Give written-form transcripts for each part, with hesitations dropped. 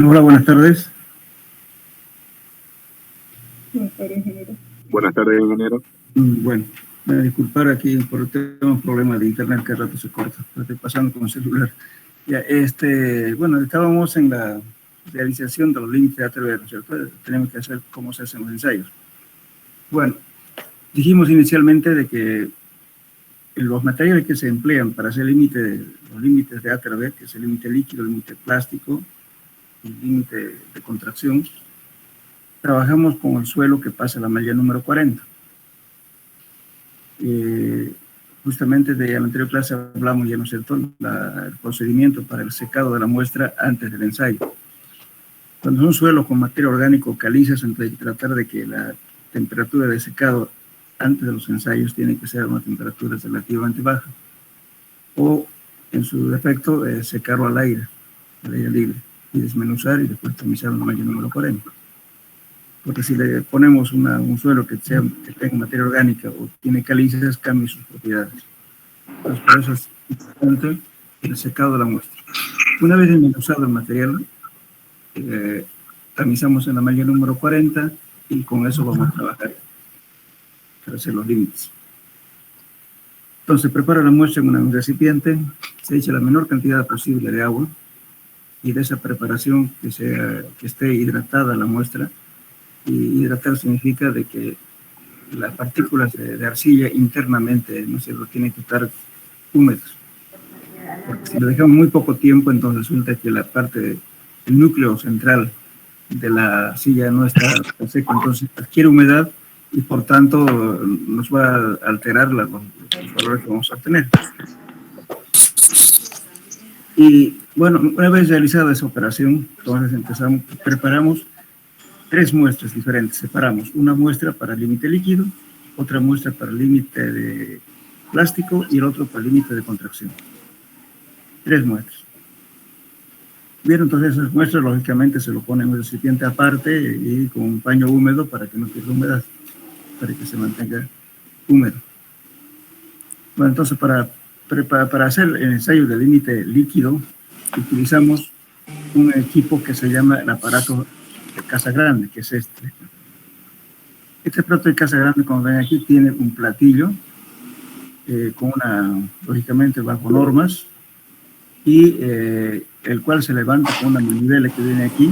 Hola, buenas tardes. Buenas tardes, ingeniero. Buenas tardes, ingeniero. Bueno, me voy a disculpar aquí por tengo un problema de internet que al rato se corta. Lo estoy pasando con el celular. Ya, bueno, estábamos en la realización de los límites de ATV, ¿no es cierto? Tenemos que hacer cómo se hacen los ensayos. Bueno, dijimos inicialmente de que los materiales que se emplean para hacer los límites de ATV, que es el límite líquido, el límite plástico, el límite de contracción, trabajamos con el suelo que pasa la malla número 40. Justamente de la anterior clase hablamos ya, ¿no es cierto?, el procedimiento para el secado de la muestra antes del ensayo. Cuando es un suelo con materia orgánica caliza, se hay que tratar de que la temperatura de secado antes de los ensayos tiene que ser una temperatura relativamente baja, o en su defecto secarlo al aire libre, y desmenuzar y después tamizar la malla número 40. Porque si le ponemos un suelo que tenga materia orgánica o tiene calizas, cambia sus propiedades. Entonces, por eso es importante el secado de la muestra. Una vez desmenuzado el material, tamizamos en la malla número 40 y con eso vamos a trabajar para hacer los límites. Entonces, prepara la muestra en un recipiente, se echa la menor cantidad posible de agua y de esa preparación que esté hidratada la muestra. Y hidratar significa de que las partículas de arcilla internamente, no sé, tienen que estar húmedas. Porque si lo dejamos muy poco tiempo, entonces resulta que la parte, el núcleo central de la arcilla no está seco, entonces adquiere humedad y por tanto nos va a alterar los valores que vamos a obtener. Y bueno, una vez realizada esa operación, entonces preparamos 3 muestras diferentes. Separamos una muestra para el límite líquido, otra muestra para el límite de plástico y el otro para el límite de contracción. 3 muestras. Bien, entonces esas muestras lógicamente se lo ponen en un recipiente aparte y con un paño húmedo para que no pierda humedad, para que se mantenga húmedo. Bueno, entonces para hacer el ensayo de límite líquido utilizamos un equipo que se llama el aparato de Casa Grande, que es este. Este aparato de Casa Grande, como ven aquí, tiene un platillo con lógicamente bajo normas, y el cual se levanta con una manivela que viene aquí,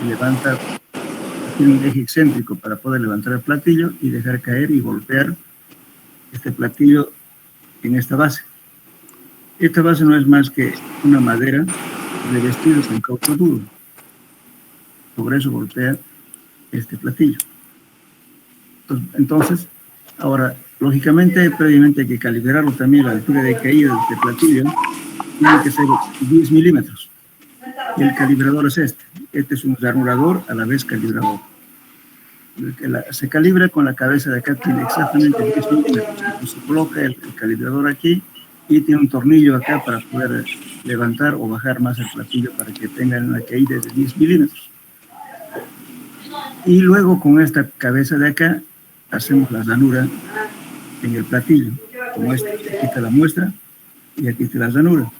y levanta, tiene un eje excéntrico para poder levantar el platillo y dejar caer y golpear este platillo en esta base. Esta base no es más que una madera revestida con caucho duro. Sobre eso golpea este platillo. Entonces, ahora, lógicamente, previamente hay que calibrarlo también. La altura de caída de este platillo tiene que ser 10 milímetros. Y el calibrador es este. Este es un ranurador a la vez calibrador. Se calibra con la cabeza de acá, tiene exactamente 10 milímetros. Entonces, se coloca el calibrador aquí y tiene un tornillo acá para poder levantar o bajar más el platillo para que tenga una caída de 10 milímetros. Y luego con esta cabeza de acá hacemos la ranura en el platillo, como este. Aquí está la muestra y aquí está la ranura.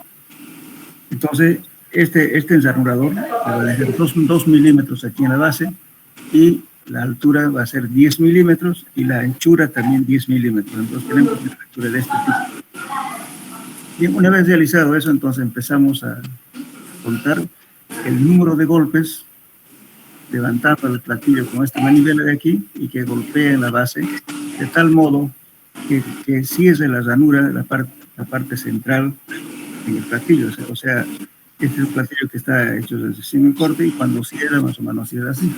Entonces, este enranurador va a dejar 2 milímetros aquí en la base y la altura va a ser 10 milímetros y la anchura también 10 milímetros. Entonces tenemos una altura de este tipo. Bien, una vez realizado eso, entonces empezamos a contar el número de golpes levantando el platillo con esta manivela de aquí y que golpea en la base de tal modo que cierre la ranura de la parte central en el platillo. O sea, este es un platillo que está hecho desde sin el corte y cuando cierra más o menos cierra así.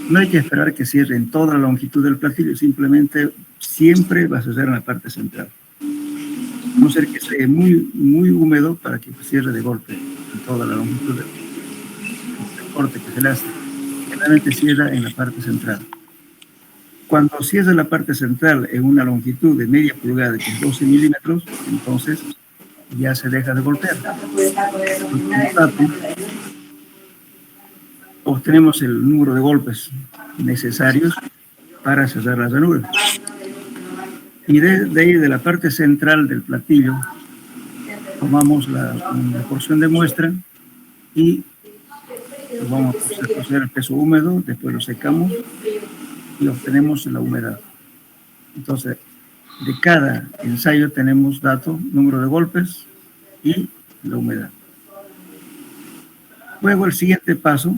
No hay que esperar que cierre en toda la longitud del platillo, simplemente siempre va a cerrar en la parte central. A no ser que esté muy, muy húmedo para que cierre de golpe en toda la longitud del corte que se le hace. Generalmente cierra en la parte central. Cuando cierra la parte central en una longitud de media pulgada, que es 12 milímetros, entonces ya se deja de golpear. Obtenemos el número de golpes necesarios para sellar la llanura. Y de ahí, de la parte central del platillo, tomamos una porción de muestra y lo vamos a cocer el peso húmedo, después lo secamos y obtenemos la humedad. Entonces, de cada ensayo tenemos datos, número de golpes y la humedad. Luego, el siguiente paso,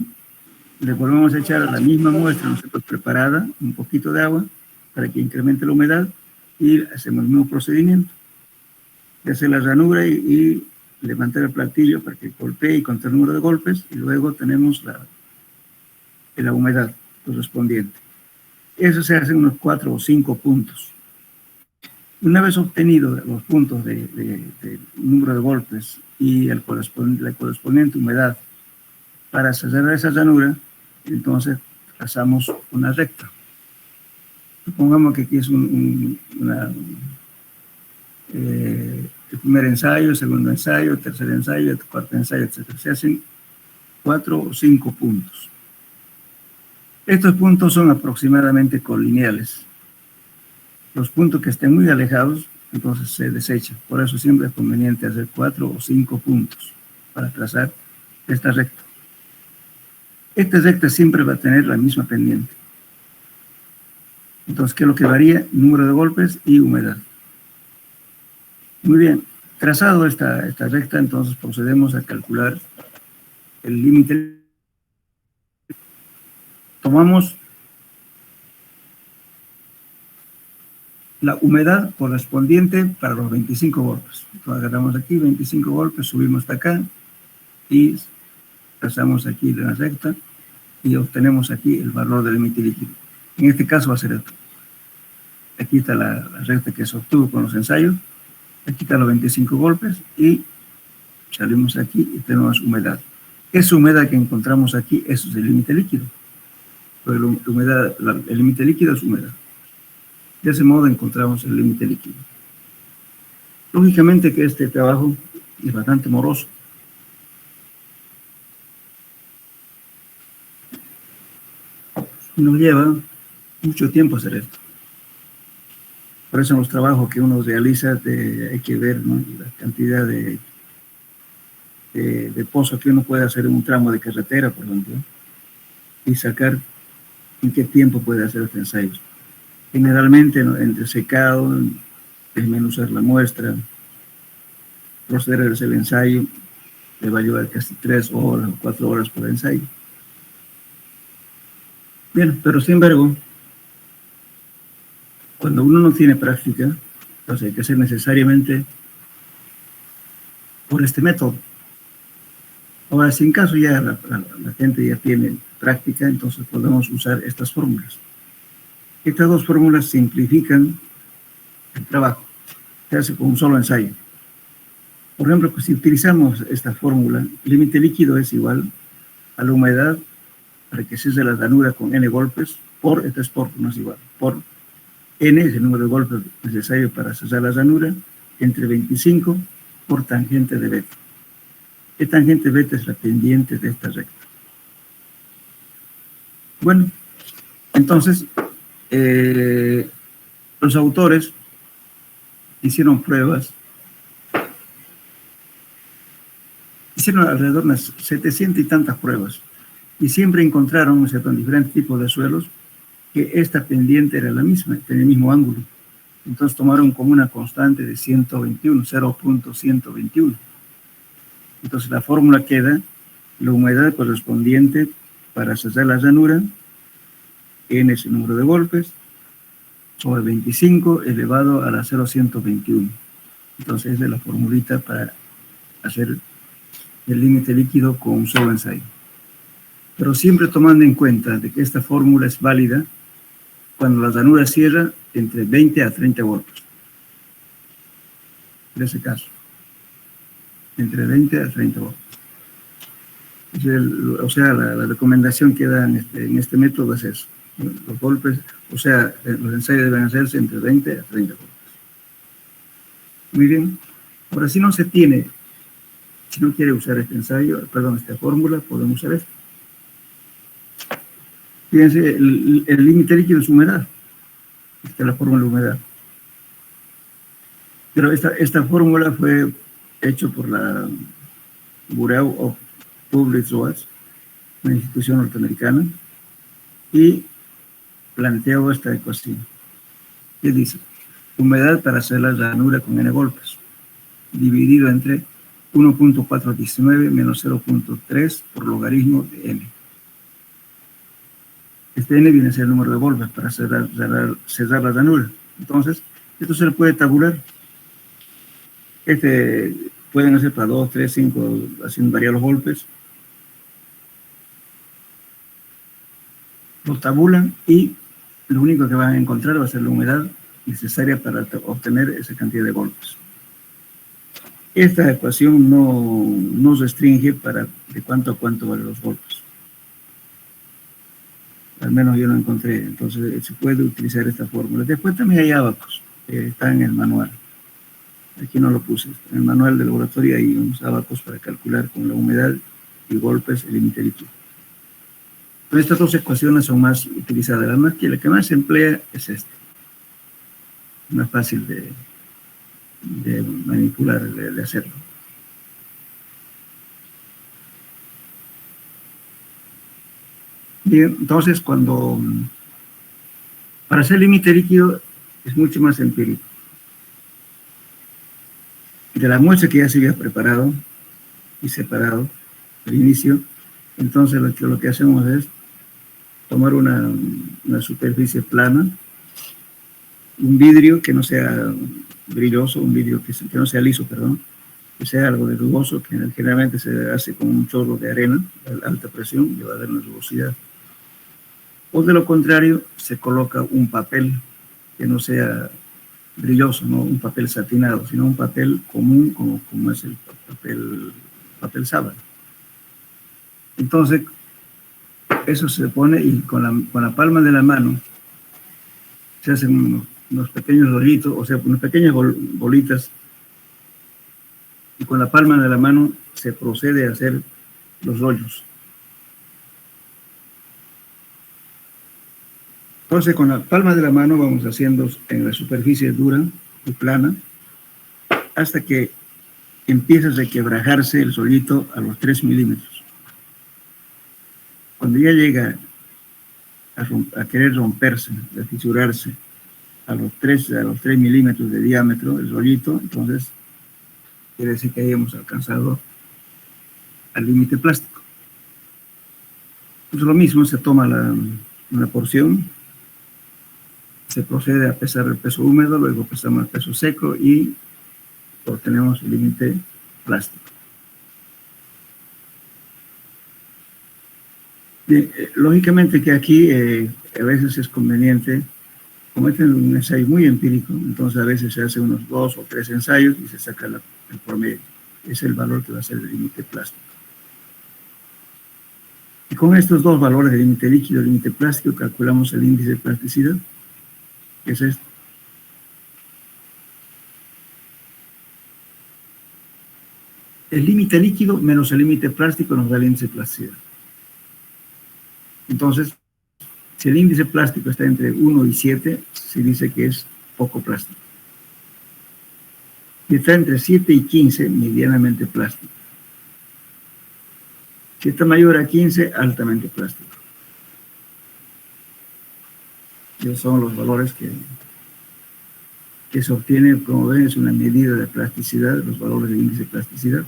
le volvemos a echar a la misma muestra, nosotros preparada, un poquito de agua para que incremente la humedad y hacemos el mismo procedimiento. De hacer la ranura y levantar el platillo para que golpee y contar el número de golpes y luego tenemos la humedad correspondiente. Eso se hace en unos 4 o 5 puntos. Una vez obtenidos los puntos de número de golpes y la correspondiente humedad para sellar esa llanura, entonces trazamos una recta. Supongamos que aquí es el primer ensayo, el segundo ensayo, el tercer ensayo, el cuarto ensayo, etc. Se hacen 4 o 5 puntos. Estos puntos son aproximadamente colineales. Los puntos que estén muy alejados, entonces se desechan. Por eso siempre es conveniente hacer 4 o 5 puntos para trazar esta recta. Esta recta siempre va a tener la misma pendiente. Entonces, ¿qué es lo que varía? Número de golpes y humedad. Muy bien, trazado esta recta, entonces procedemos a calcular el límite. Tomamos la humedad correspondiente para los 25 golpes. Entonces agarramos aquí 25 golpes, subimos hasta acá y trazamos aquí la recta y obtenemos aquí el valor del límite líquido. En este caso va a ser esto. Aquí está la recta que se obtuvo con los ensayos. Aquí están los 25 golpes y salimos aquí y tenemos humedad. Esa humedad que encontramos aquí, eso es el límite líquido. Pero el límite líquido es humedad. De ese modo encontramos el límite líquido. Lógicamente que este trabajo es bastante moroso. Nos lleva mucho tiempo hacer esto. Por eso en los trabajos que uno realiza hay que ver, ¿no?, la cantidad de pozos que uno puede hacer en un tramo de carretera, por ejemplo, y sacar en qué tiempo puede hacer este ensayo. Generalmente, ¿no?, entre secado, desmenuzar la muestra, proceder a hacer el ensayo, le va a llevar casi 3 horas o 4 horas por ensayo. Bien, pero sin embargo, cuando uno no tiene práctica, entonces hay que hacer necesariamente por este método. Ahora, si en caso ya la gente ya tiene práctica, entonces podemos usar estas fórmulas. Estas dos fórmulas simplifican el trabajo. Se hace con un solo ensayo. Por ejemplo, pues si utilizamos esta fórmula, el límite líquido es igual a la humedad para que se hace la llanura con n golpes por, este es por, no es igual, por n es el número de golpes necesario para sellar la llanura, entre 25 por tangente de beta. ¿Qué tangente beta es la pendiente de esta recta? Bueno, entonces, los autores hicieron pruebas, hicieron alrededor de unas 700 y tantas pruebas, y siempre encontraron, ¿no?, en diferentes tipos de suelos, que esta pendiente era la misma, tenía el mismo ángulo. Entonces tomaron como una constante de 121, 0.121. Entonces la fórmula queda la humedad correspondiente para sellar la llanura, n es el número de golpes, sobre 25 elevado a la 0.121. Entonces esa es la formulita para hacer el límite líquido con un solo ensayo. Pero siempre tomando en cuenta de que esta fórmula es válida cuando la llanura cierra entre 20 a 30 golpes. En ese caso, entre 20 a 30 golpes. O sea, la recomendación que da en este método es eso. Los golpes, o sea, los ensayos deben hacerse entre 20 a 30 golpes. Muy bien. Ahora, si no se tiene, si no quiere usar este ensayo, perdón, esta fórmula, podemos usar esto. Fíjense, el límite líquido es humedad. Esta es la fórmula de humedad. Pero esta fórmula fue hecha por la Bureau of Public Roads, una institución norteamericana, y planteó esta ecuación. ¿Qué dice? Humedad para hacer la llanura con n golpes, dividido entre 1.419 menos 0.3 por logaritmo de n. Este n viene a ser el número de golpes para cerrar la llanura. Entonces, esto se le puede tabular. Pueden hacer para 2, 3, 5, haciendo variar los golpes. Los tabulan y lo único que van a encontrar va a ser la humedad necesaria para obtener esa cantidad de golpes. Esta ecuación no restringe de cuánto a cuánto valen los golpes. Al menos yo lo encontré, entonces se puede utilizar esta fórmula. Después también hay ábacos, está en el manual. Aquí no lo puse. En el manual de laboratorio hay unos ábacos para calcular con la humedad y golpes el límite líquido. Pero estas dos ecuaciones son más utilizadas. La que más se emplea es esta. Más fácil de manipular, de hacerlo. Bien, entonces para hacer límite líquido es mucho más empírico. De la muestra que ya se había preparado y separado al inicio, entonces lo que hacemos es tomar una superficie plana, un vidrio que no sea brilloso, un vidrio que no sea liso, perdón, que sea algo de rugoso, que generalmente se hace con un chorro de arena a alta presión, le va a dar una rugosidad. O de lo contrario, se coloca un papel que no sea brilloso, no un papel satinado, sino un papel común como es el papel sábana. Entonces, eso se pone y con la palma de la mano se hacen unos pequeños rollitos, o sea, unas pequeñas bolitas, y con la palma de la mano se procede a hacer los rollos. Entonces, con la palma de la mano vamos haciendo en la superficie dura y plana hasta que empieza a requebrajarse el rollito a los 3 milímetros. Cuando ya llega a querer romperse, a fisurarse a los 3 milímetros de diámetro el rollito, entonces quiere decir que hayamos alcanzado al límite plástico. Pues lo mismo, se toma una porción, se procede a pesar el peso húmedo, luego pesamos el peso seco y obtenemos el límite plástico. Bien, lógicamente que aquí a veces es conveniente, como este es un ensayo muy empírico, entonces a veces se hace unos 2 o 3 ensayos y se saca el promedio. Es el valor que va a ser el límite plástico. Y con estos dos valores de límite líquido y límite plástico calculamos el índice de plasticidad, que es este. El límite líquido menos el límite plástico nos da el índice de plasticidad. Entonces, si el índice plástico está entre 1 y 7, se dice que es poco plástico. Si está entre 7 y 15, medianamente plástico. Si está mayor a 15, altamente plástico. Esos son los valores que se obtienen, como ven, es una medida de plasticidad, los valores del índice de plasticidad.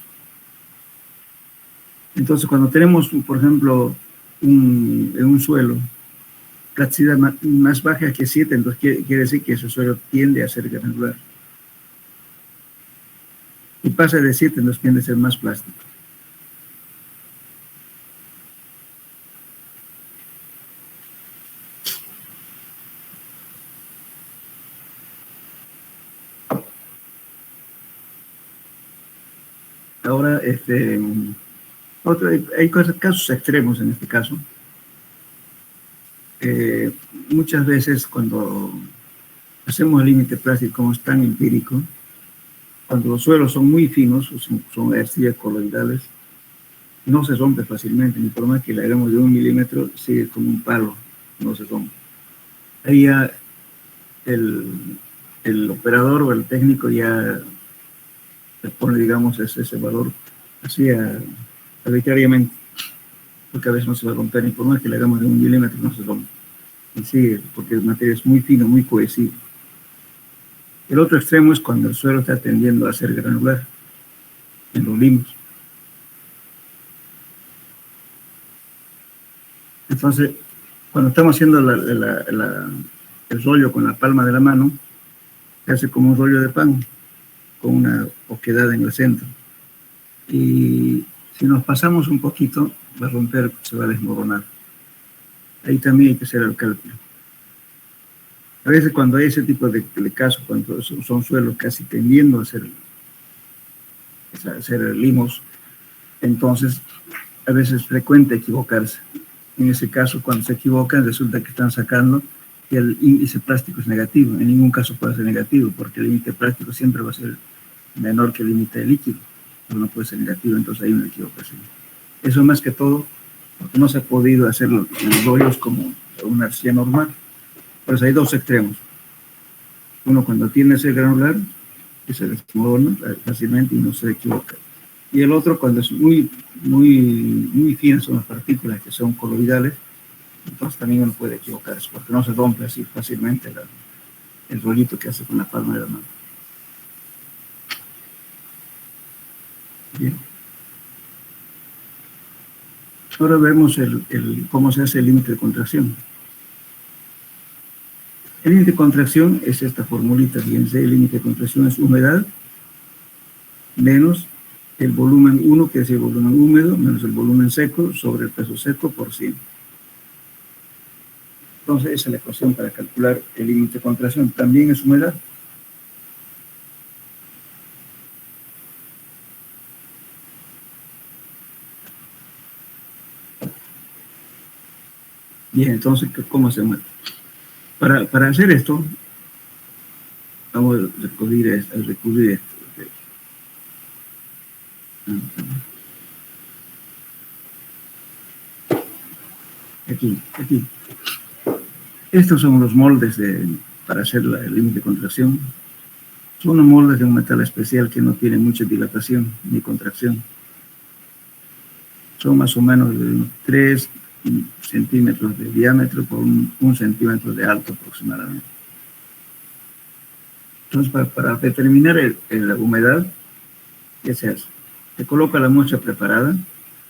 Entonces, cuando tenemos, por ejemplo, en un suelo, plasticidad más baja que 7, entonces quiere decir que ese suelo tiende a ser granular. Y pasa de 7, entonces tiende a ser más plástico. Ahora, hay casos extremos en este caso. Muchas veces cuando hacemos el límite plástico, como es tan empírico, cuando los suelos son muy finos, son arcillas coloidales, no se rompe fácilmente, ni por más que le hagamos de 1 milímetro, sigue como un palo, no se rompe. Ahí ya el operador o el técnico ya le pone, digamos, ese valor así arbitrariamente, porque a veces no se va a romper, ni por más que le hagamos de 1 milímetro no se rompe. Y sigue, porque el material es muy fino, muy cohesivo. El otro extremo es cuando el suelo está tendiendo a ser granular en los limos. Entonces, cuando estamos haciendo el rollo con la palma de la mano, se hace como un rollo de pan, con una oquedad en el centro. Y si nos pasamos un poquito, va a romper, se va a desmoronar. Ahí también hay que hacer el cálculo. A veces cuando hay ese tipo de casos, cuando son suelos casi tendiendo a ser limos, entonces a veces es frecuente equivocarse. En ese caso, cuando se equivocan, resulta que están sacando que el índice plástico es negativo. En ningún caso puede ser negativo, porque el límite plástico siempre va a ser menor que el límite de líquido. No puede ser negativo, entonces hay una equivocación. Eso más que todo, porque no se ha podido hacer los rollos como una arcilla normal. Pues hay dos extremos. Uno cuando tiene ese granular, que se desmorona fácilmente y no se equivoca. Y el otro cuando es muy finas son las partículas que son coloidales, entonces también uno puede equivocarse, porque no se rompe así fácilmente el rollito que hace con la palma de la mano. Bien. Ahora vemos cómo se hace el límite de contracción. El límite de contracción es esta formulita, fíjense, el límite de contracción es humedad menos el volumen 1, que es el volumen húmedo, menos el volumen seco, sobre el peso seco por 100. Entonces, esa es la ecuación para calcular el límite de contracción. También es humedad. Bien, entonces, ¿cómo hacemos? Para hacer esto, vamos a recurrir a esto. Aquí. Estos son los moldes para hacer el límite de contracción. Son los moldes de un metal especial que no tiene mucha dilatación ni contracción. Son más o menos de 3 centímetros de diámetro por 1 centímetro de alto aproximadamente. Entonces, para determinar la humedad, ¿qué se hace? Se coloca la muestra preparada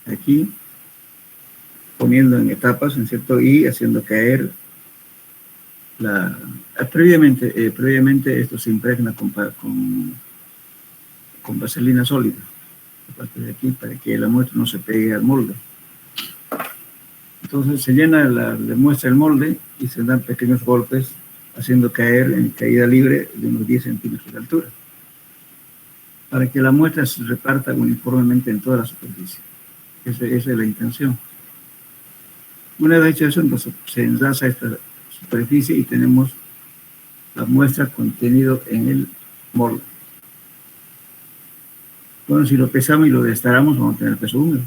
aquí, poniendo en etapas, ¿en cierto? Y haciendo caer previamente esto se impregna con vaselina sólida, aparte de aquí, para que la muestra no se pegue al molde. Entonces se llena la muestra el molde y se dan pequeños golpes, haciendo caer en caída libre de unos 10 centímetros de altura, para que la muestra se reparta uniformemente en toda la superficie. Esa es la intención. Una vez hecho eso, entonces se enlaza esta superficie y tenemos la muestra contenido en el molde. Bueno, si lo pesamos y lo destaramos, vamos a tener peso húmedo.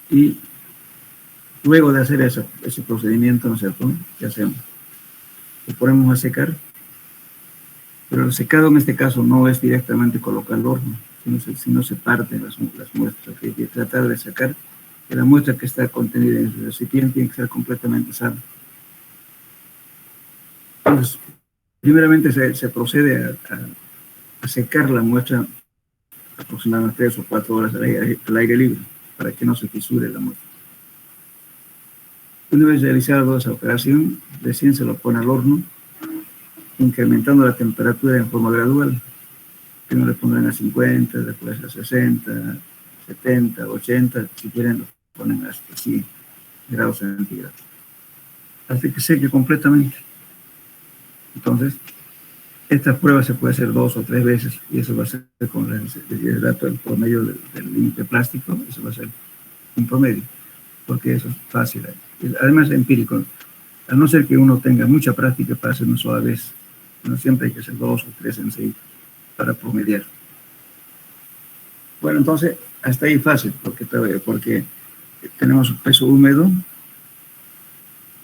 Y luego de hacer ese procedimiento, ¿no es cierto? ¿Qué hacemos? Lo ponemos a secar, pero el secado en este caso no es directamente colocar al horno, sino se parten las muestras. Hay que tratar de sacar que la muestra que está contenida en el recipiente tiene que ser completamente sana. Entonces, primeramente se procede a secar la muestra aproximadamente 3 o 4 horas al aire libre, para que no se fisure la muestra. Una vez realizada esa operación, recién se lo pone al horno, incrementando la temperatura en forma gradual. Primero le pondrán a 50, después a 60, 70, 80, si quieren lo ponen hasta 100 grados centígrados, hasta que seque completamente. Entonces, esta prueba se puede hacer 2 o 3 veces, y eso va a ser con el dato del promedio del límite plástico, eso va a ser un promedio, porque eso es fácil. Además es empírico, a no ser que uno tenga mucha práctica para hacer una sola vez, no siempre hay que hacer 2 o 3 enseguida para promediar. Bueno, entonces, hasta ahí fácil, porque tenemos un peso húmedo,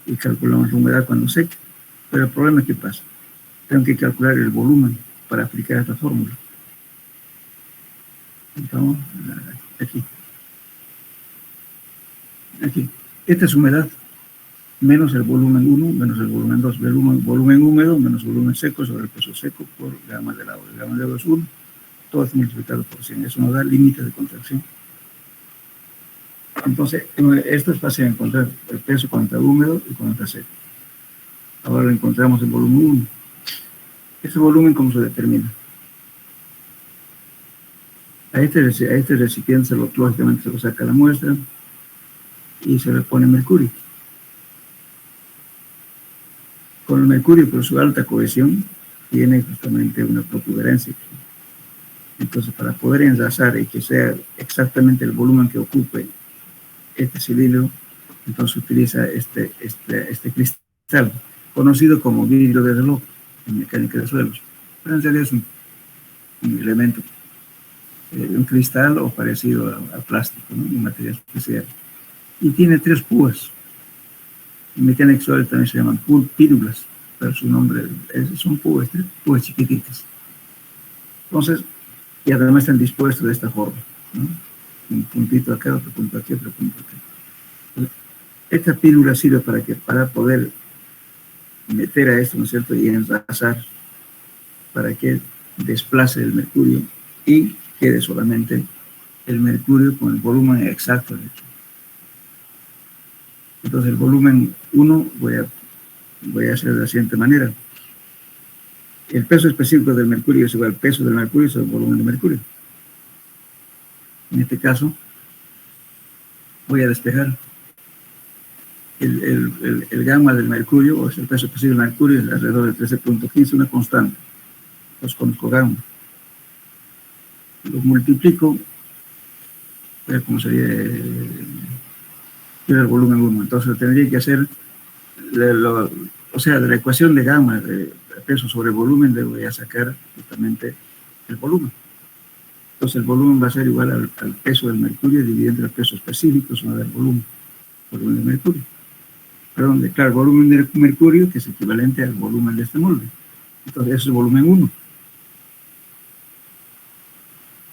y calculamos la humedad cuando seca. Pero el problema es que pasa. Tengo que calcular el volumen para aplicar esta fórmula. Vamos aquí. Aquí. Esta es humedad menos el volumen 1 menos el volumen 2. Volumen húmedo menos volumen seco sobre el peso seco por gamma del agua. El gamma del agua es 1. Todo es multiplicado por 100. Eso nos da límite de contracción. Entonces, esto es fácil de encontrar el peso cuando está húmedo y cuando está seco. Ahora encontramos el volumen 1. Ese volumen, ¿cómo se determina? A este recipiente, lógicamente, se lo saca la muestra y se le pone mercurio. Con el mercurio, por su alta cohesión, tiene justamente una protuberancia. Entonces, para poder enlazar y que sea exactamente el volumen que ocupe este cilindro, entonces utiliza este cristal, conocido como vidrio de reloj en mecánica de suelos. Pero en realidad es un elemento, un cristal o parecido a plástico, ¿no? Un material especial. Y tiene 3 púas. En mecánica de suelos también se llaman pírulas, pero su nombre son púas, 3 púas chiquititas. Entonces, y además están dispuestos de esta forma, ¿no? Un puntito acá, otro punto aquí, otro punto acá. Esta pírula sirve para poder meter a esto, ¿no es cierto?, y enlazar para que desplace el mercurio y quede solamente el mercurio con el volumen exacto. Entonces, el volumen 1 voy a hacer de la siguiente manera. El peso específico del mercurio es igual al peso del mercurio sobre el volumen de mercurio. En este caso, voy a despejar el gamma del mercurio, o sea, el peso específico del mercurio, es alrededor de 13.15, una constante. Los conozco gamma. Lo multiplico, a ver cómo sería el volumen 1. Entonces tendría que hacer, o sea, de la ecuación de gamma, de peso sobre volumen, le voy a sacar justamente el volumen. Entonces el volumen va a ser igual al peso del mercurio dividido entre el peso específico, eso va a dar volumen de mercurio. Perdón, claro, volumen de mercurio, que es equivalente al volumen de este molde. Entonces eso es el volumen 1.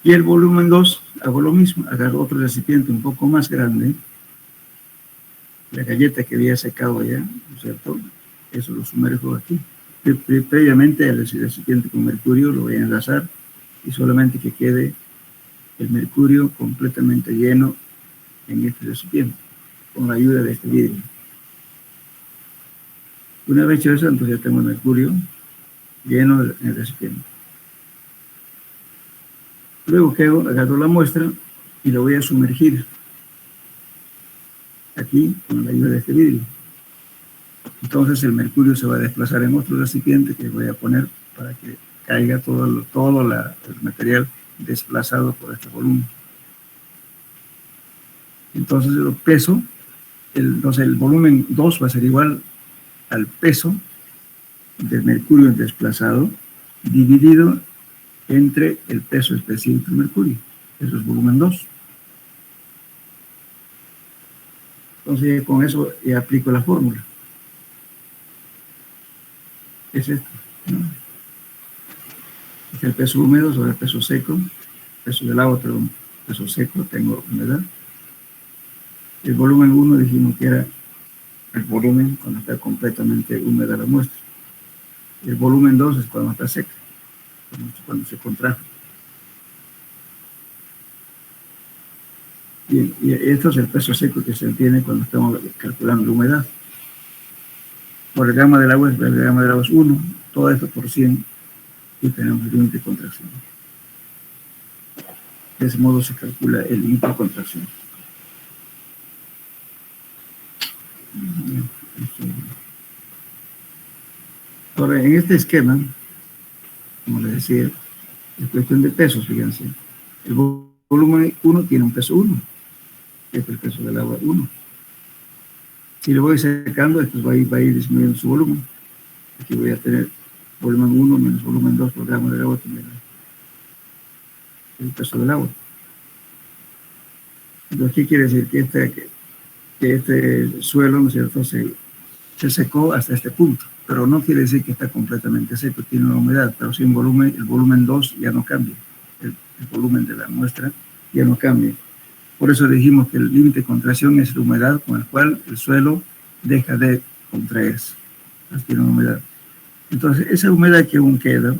Y el volumen 2, hago lo mismo, agarro otro recipiente un poco más grande, la galleta que había secado allá, ¿no es cierto? Eso lo sumerjo aquí. Previamente el recipiente con mercurio lo voy a enlazar y solamente que quede el mercurio completamente lleno en este recipiente, con la ayuda de este vidrio. Una vez hecho eso, entonces ya tengo el mercurio lleno en el recipiente. Luego, ¿qué hago? Agarro la muestra y la voy a sumergir aquí con la ayuda de este vidrio. Entonces el mercurio se va a desplazar en otro recipiente que voy a poner para que caiga todo el material desplazado por este volumen. Entonces el peso, el volumen 2 va a ser igual al peso del mercurio desplazado dividido entre el peso específico del mercurio. Eso es volumen 2. Entonces con eso ya aplico la fórmula. Es esto, ¿no? Es el peso húmedo sobre el peso seco, peso del agua, perdón, peso seco, tengo humedad. El volumen 1 dijimos que era el volumen cuando está completamente húmeda la muestra. El volumen 2 es cuando está seca, cuando se contrae. Y esto es el peso seco que se obtiene cuando estamos calculando la humedad. Por el gamma del agua es 1, todo esto por 100, y tenemos el límite de contracción. De ese modo se calcula el límite de contracción. Ahora, en este esquema, como les decía, es cuestión de pesos, fíjense. El volumen 1 tiene un peso 1, que es el peso del agua 1. Si lo voy secando, esto va a ir disminuyendo su volumen. Aquí voy a tener volumen 1 menos volumen 2 por gramo del agua, también el peso del agua. Entonces, ¿qué quiere decir? Que este suelo, ¿no es cierto?, se secó hasta este punto, pero no quiere decir que está completamente seco, tiene una humedad, pero sí un volumen, el volumen 2 ya no cambia, el volumen de la muestra ya no cambia. Por eso dijimos que el límite de contracción es la humedad con el cual el suelo deja de contraerse, tiene una humedad. Entonces, esa humedad que aún queda,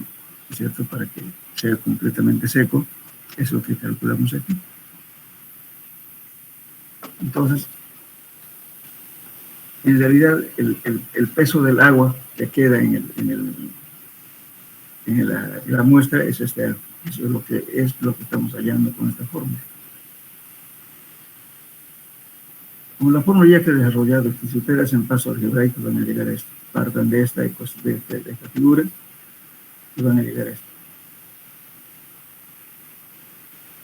¿cierto?, para que sea completamente seco, es lo que calculamos aquí. Entonces, en realidad, el peso del agua que queda en la muestra es este agua. Eso es lo que estamos hallando con esta fórmula. Como la fórmula ya que he desarrollado, si ustedes hacen paso algebraico van a llegar a esto. Partan de esta figura y van a llegar a esto.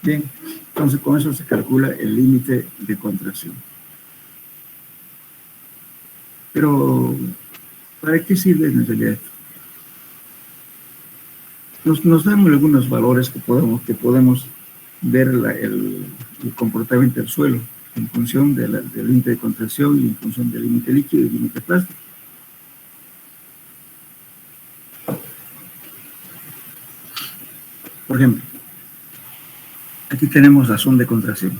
Bien, entonces con eso se calcula el límite de contracción. Pero, ¿para qué sirve en realidad esto? Nos dan algunos valores que podemos ver el comportamiento del suelo en función del límite de contracción y en función del límite líquido y límite plástico. Por ejemplo, aquí tenemos razón de contracción.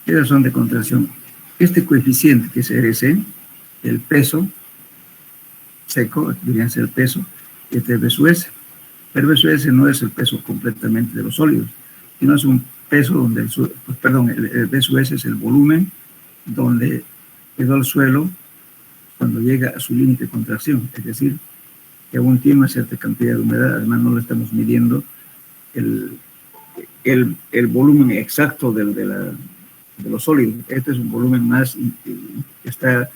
¿Qué razón de contracción? Este coeficiente que es RC, el peso seco, aquí debería ser el peso, este es B sub S. Pero B sub S no es el peso completamente de los sólidos, sino es un peso donde el B sub S es el volumen donde quedó el suelo cuando llega a su límite de contracción, es decir, que aún tiene una cierta cantidad de humedad, además no lo estamos midiendo el volumen exacto de los sólidos. Este es un volumen más, está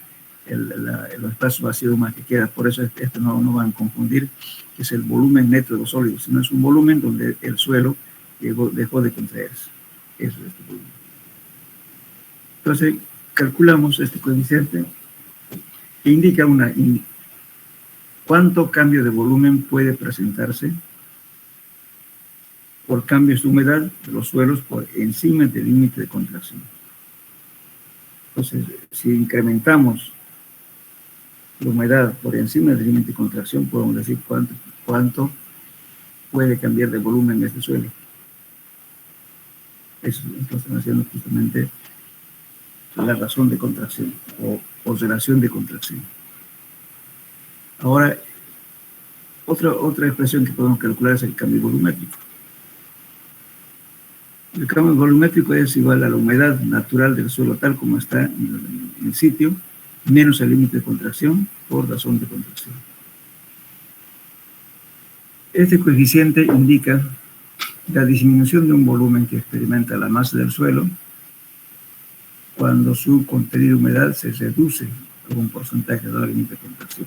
los espacios vacíos más que queda, por eso esto no van a confundir, que es el volumen neto de los sólidos, sino es un volumen donde el suelo dejó de contraerse. Eso es este volumen. Entonces, calculamos este coeficiente que indica cuánto cambio de volumen puede presentarse por cambios de humedad de los suelos por encima del límite de contracción. Entonces, si incrementamos la humedad por encima del límite de contracción, podemos decir cuánto puede cambiar de volumen este suelo. Eso están haciendo justamente la razón de contracción o relación de contracción. Ahora, otra expresión que podemos calcular es el cambio volumétrico. El cambio volumétrico es igual a la humedad natural del suelo tal como está en el sitio, menos el límite de contracción por razón de contracción. Este coeficiente indica la disminución de un volumen que experimenta la masa del suelo cuando su contenido de humedad se reduce por un porcentaje dado al límite de contracción.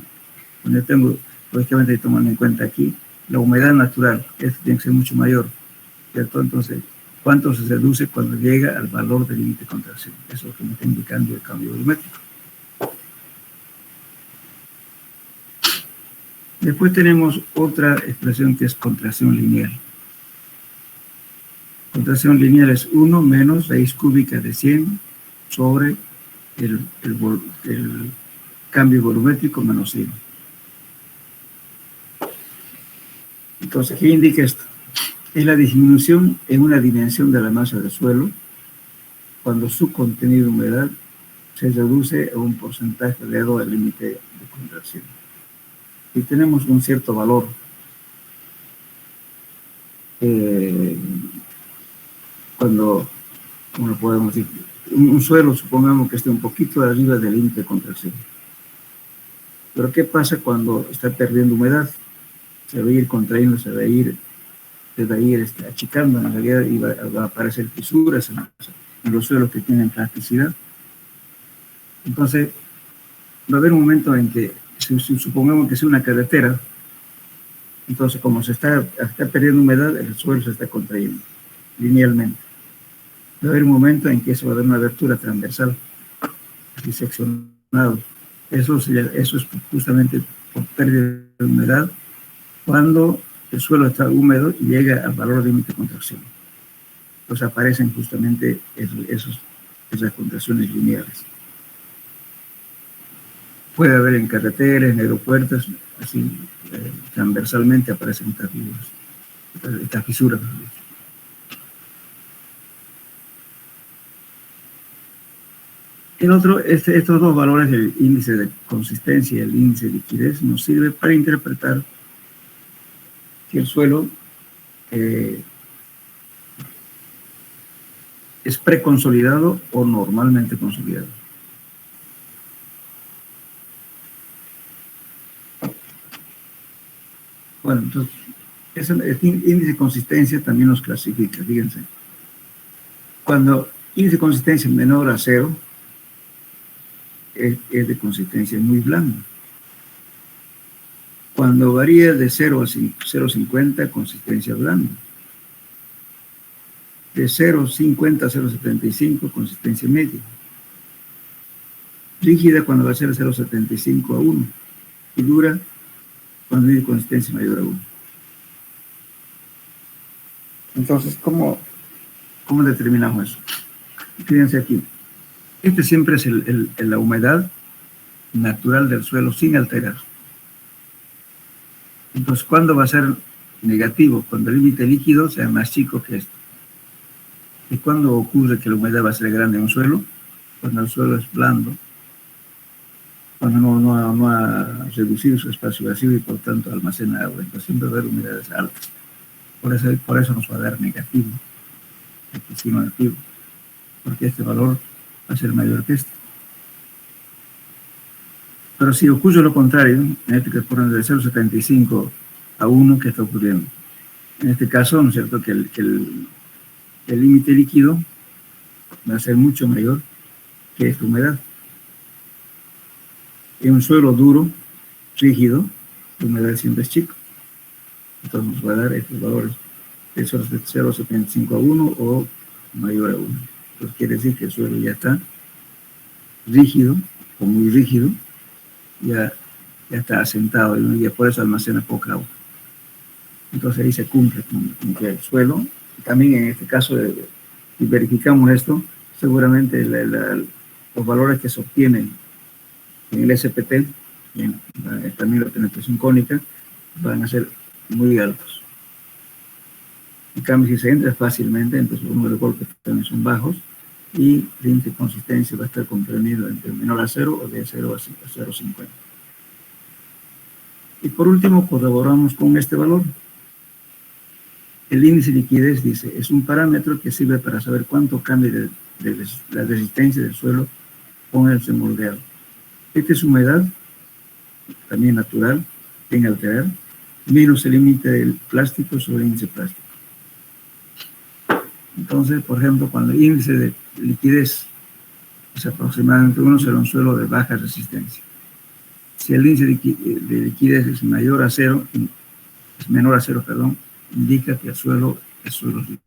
Yo tengo, lógicamente, tomando en cuenta aquí la humedad natural, esto tiene que ser mucho mayor, ¿cierto? Entonces, ¿cuánto se reduce cuando llega al valor del límite de contracción? Eso es lo que me está indicando el cambio volumétrico. Después tenemos otra expresión que es contracción lineal. Contracción lineal es 1 menos raíz cúbica de 100 sobre el cambio volumétrico menos 100. Entonces, ¿qué indica esto? Es la disminución en una dimensión de la masa del suelo cuando su contenido de humedad se reduce a un porcentaje dado al límite de contracción. Y tenemos un cierto valor cuando, como lo podemos decir, un suelo, supongamos que esté un poquito arriba del límite de contracción. Pero ¿qué pasa cuando está perdiendo humedad? Se va a ir contrayendo, se va a ir achicando, en realidad, y va a aparecer fisuras en los suelos que tienen plasticidad. Entonces, va a haber un momento en que, si supongamos que sea una carretera, entonces como se está perdiendo humedad, el suelo se está contrayendo linealmente. Va a haber un momento en que eso va a haber una abertura transversal, así seccionado. Eso es justamente por pérdida de humedad, cuando el suelo está húmedo y llega al valor de límite de contracción. Pues aparecen justamente esas contracciones lineales. puede haber en carreteras, en aeropuertos, así transversalmente aparecen estas fisuras. El otro, estos dos valores, el índice de consistencia y el índice de liquidez, nos sirve para interpretar si el suelo es preconsolidado o normalmente consolidado. Bueno, entonces, el índice de consistencia también nos clasifica, fíjense. Cuando índice de consistencia menor a 0, es de consistencia muy blanda. Cuando varía de 0 a 0,50, consistencia blanda. De 0,50 a 0,75, consistencia media. Rígida cuando va a ser 0,75 a 1. Y dura cuando hay consistencia mayor a 1. Entonces, ¿cómo determinamos eso? Fíjense aquí. Este siempre es la humedad natural del suelo sin alterar. Entonces, ¿cuándo va a ser negativo? Cuando el límite líquido sea más chico que esto. ¿Y cuándo ocurre que la humedad va a ser grande en un suelo? Cuando el suelo es blando, cuando no ha reducido su espacio vacío y por tanto almacena agua. Entonces siempre va a haber humedades altas. Por eso nos va a dar negativo. Aquí sí negativo. Porque este valor va a ser mayor que este. Pero si ocurre lo contrario, en este que ponen de 0,75 a 1, ¿qué está ocurriendo? En este caso, ¿no es cierto?, que el límite líquido va a ser mucho mayor que esta humedad. En un suelo duro, rígido, la humedad siempre es chico. Entonces nos va a dar estos valores de 0,75 a 1 o mayor a 1. Entonces quiere decir que el suelo ya está rígido o muy rígido, ya está asentado y ya por eso almacena poca agua. Entonces ahí se cumple con que el suelo, también en este caso, si verificamos esto, seguramente los valores que se obtienen en el SPT, también la penetración cónica, van a ser muy altos. En cambio, si se entra fácilmente, entonces los números de golpes también son bajos y el índice de consistencia va a estar comprendido entre menor a 0 o de 0 a 0,50. Y por último, corroboramos con este valor. El índice de liquidez, dice, es un parámetro que sirve para saber cuánto cambia de la resistencia del suelo con el moldeado. Esta es humedad, también natural, sin alterar, menos el límite del plástico sobre el índice plástico. Entonces, por ejemplo, cuando el índice de liquidez es aproximadamente 1, será un suelo de baja resistencia. Si el índice de liquidez es menor a 0, indica que el suelo es suelo rico.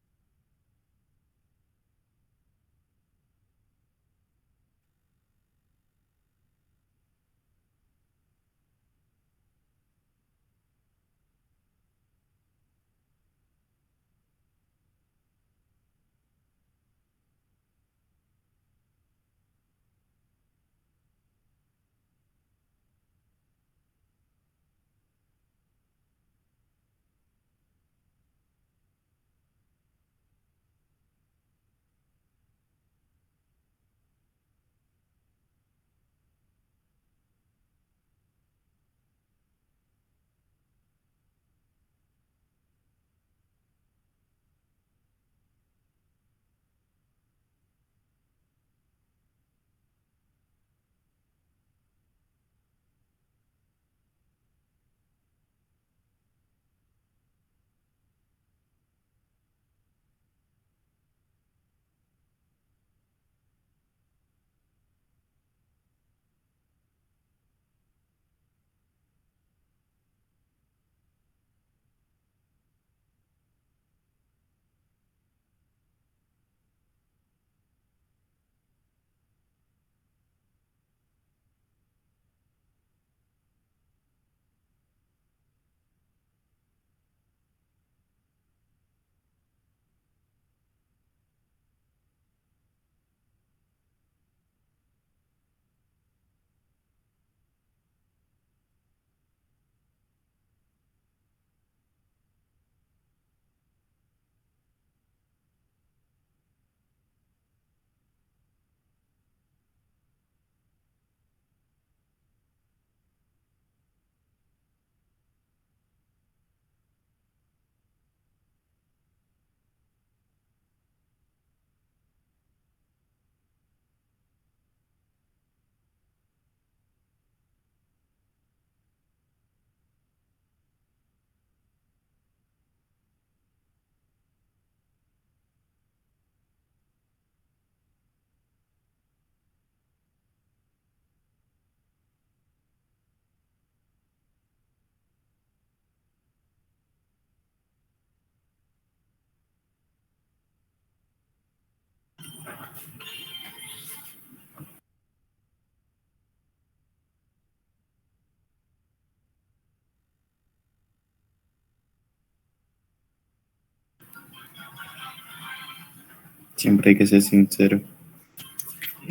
Siempre hay que ser sincero.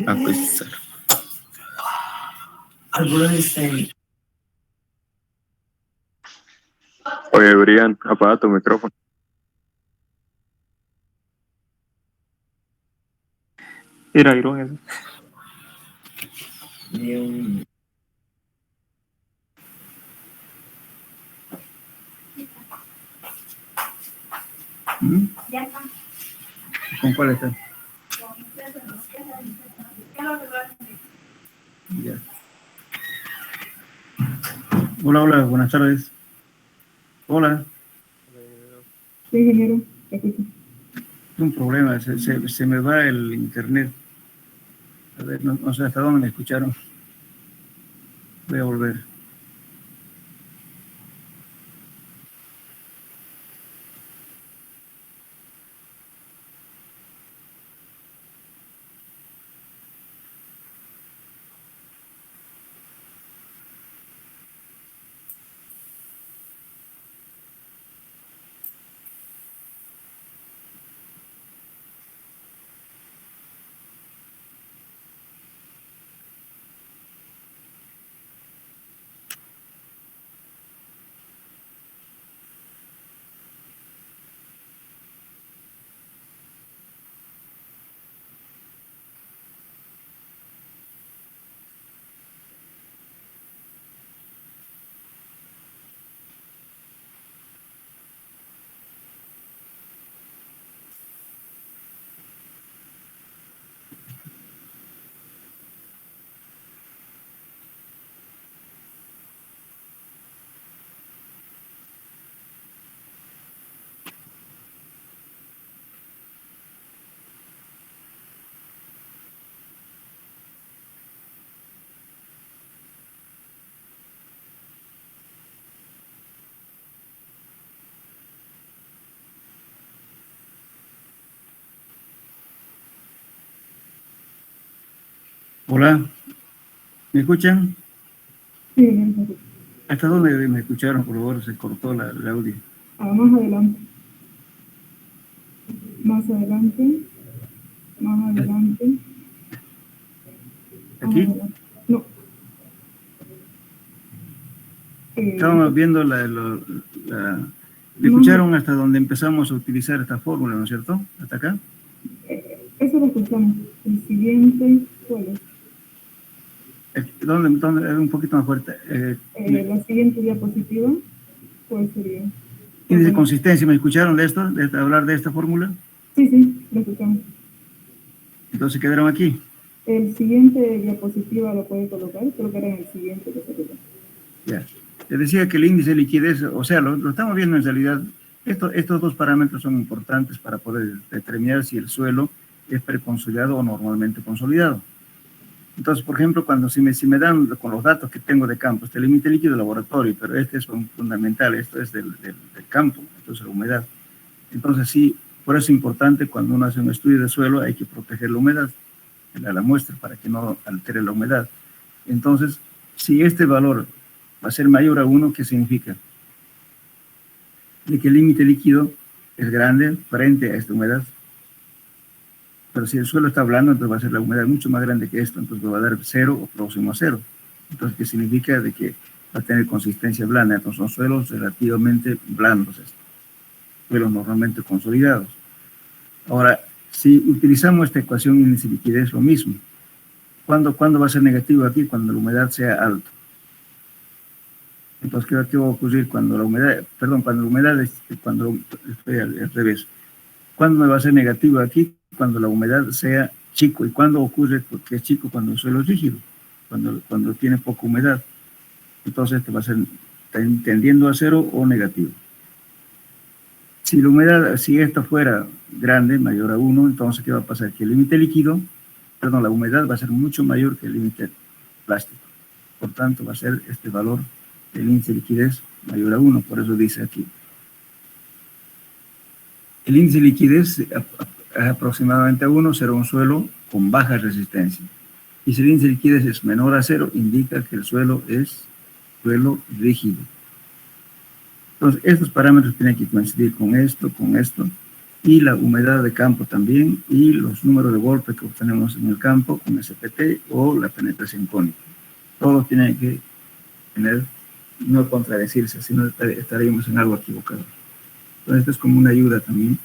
Ah, pues. Oye, Brian, apaga tu micrófono. Era Iron eso. ¿Mm? ¿Con cuál está? Ya. Hola, hola, buenas tardes. Hola. Sí, ingeniero, te escucho. Un problema, se me va el internet. A ver, no sé hasta dónde me escucharon. Voy a volver. Hola, ¿me escuchan? Sí, ingeniero, te escucho. ¿Hasta dónde me escucharon? Por favor, se cortó el audio. Más adelante. Más adelante. Más adelante. Más ¿Aquí? adelante. No. Estábamos viendo ¿me No. escucharon hasta donde empezamos a utilizar esta fórmula, ¿no es cierto? ¿Hasta acá? Eso lo escuchamos. El siguiente, ¿cuál es? ¿Dónde? Un poquito más fuerte. La siguiente diapositiva, ¿cuál sería? Índice de consistencia, ¿me escucharon de esto? De hablar de esta fórmula. Sí, sí, lo escuchamos. Entonces quedaron aquí. El siguiente diapositiva lo puede colocar, creo que era en el siguiente que se quedó. Ya. Les decía que el índice de liquidez, o sea, lo estamos viendo en realidad. Estos dos parámetros son importantes para poder determinar si el suelo es preconsolidado o normalmente consolidado. Entonces, por ejemplo, si me dan con los datos que tengo de campo, este límite líquido de laboratorio, pero este es fundamental, esto es del campo, esto es la humedad. Entonces, sí, por eso es importante cuando uno hace un estudio de suelo, hay que proteger la humedad, la muestra, para que no altere la humedad. Entonces, si este valor va a ser mayor a 1, ¿qué significa? De que el límite líquido es grande frente a esta humedad. Pero si el suelo está blando, entonces va a ser la humedad mucho más grande que esto, entonces va a dar 0 o próximo a 0. Entonces, ¿qué significa? De que va a tener consistencia blanda. Entonces, son suelos relativamente blandos, suelos normalmente consolidados. Ahora, si utilizamos esta ecuación índice de liquidez, lo mismo. ¿Cuándo va a ser negativo aquí? Cuando la humedad sea alta. Entonces, ¿qué va a ocurrir cuando la humedad, estoy al revés? ¿Cuándo me va a ser negativo aquí? Cuando la humedad sea chico. ¿Y cuándo ocurre porque es chico? Cuando el suelo es rígido, cuando tiene poca humedad. Entonces este va a ser tendiendo a 0 o negativo. Si la humedad, si esto fuera grande, mayor a 1, entonces ¿qué va a pasar? Que el límite líquido, la humedad va a ser mucho mayor que el límite plástico. Por tanto, va a ser este valor del índice de liquidez mayor a 1, por eso dice aquí. El índice de liquidez es aproximadamente a 1, será un suelo con baja resistencia. Y si el índice de liquidez es menor a 0, indica que el suelo es suelo rígido. Entonces, estos parámetros tienen que coincidir con esto, y la humedad de campo también, y los números de golpes que obtenemos en el campo con SPT o la penetración cónica. Todos tienen que tener, no contradecirse, sino estaríamos en algo equivocado. Entonces, esto es como una ayuda también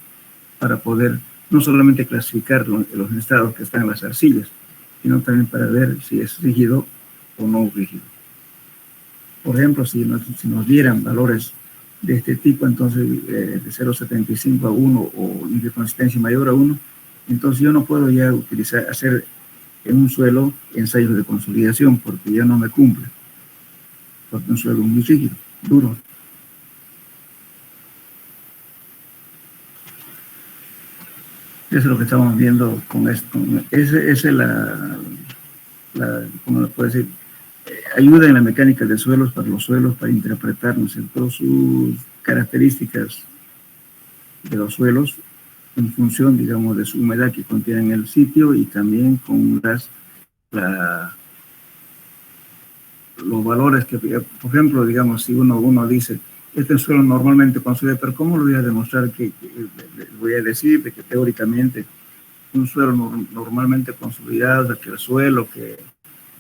para poder no solamente clasificar los estados que están en las arcillas, sino también para ver si es rígido o no rígido. Por ejemplo, si nos dieran valores de este tipo, entonces de 0,75 a 1 o de consistencia mayor a 1, entonces yo no puedo ya hacer en un suelo ensayos de consolidación porque ya no me cumple, porque un suelo muy rígido, duro. Eso es lo que estamos viendo con esto. Esa es ¿cómo le puedo decir? Ayuda en la mecánica de suelos, para interpretar, ¿no es cierto?, sus características de los suelos en función, digamos, de su humedad que contiene el sitio y también con los valores que, por ejemplo, digamos, si uno dice, este suelo normalmente construye, pero ¿cómo lo voy a demostrar? Que voy a decir de que teóricamente un suelo normalmente consolidado, que el suelo que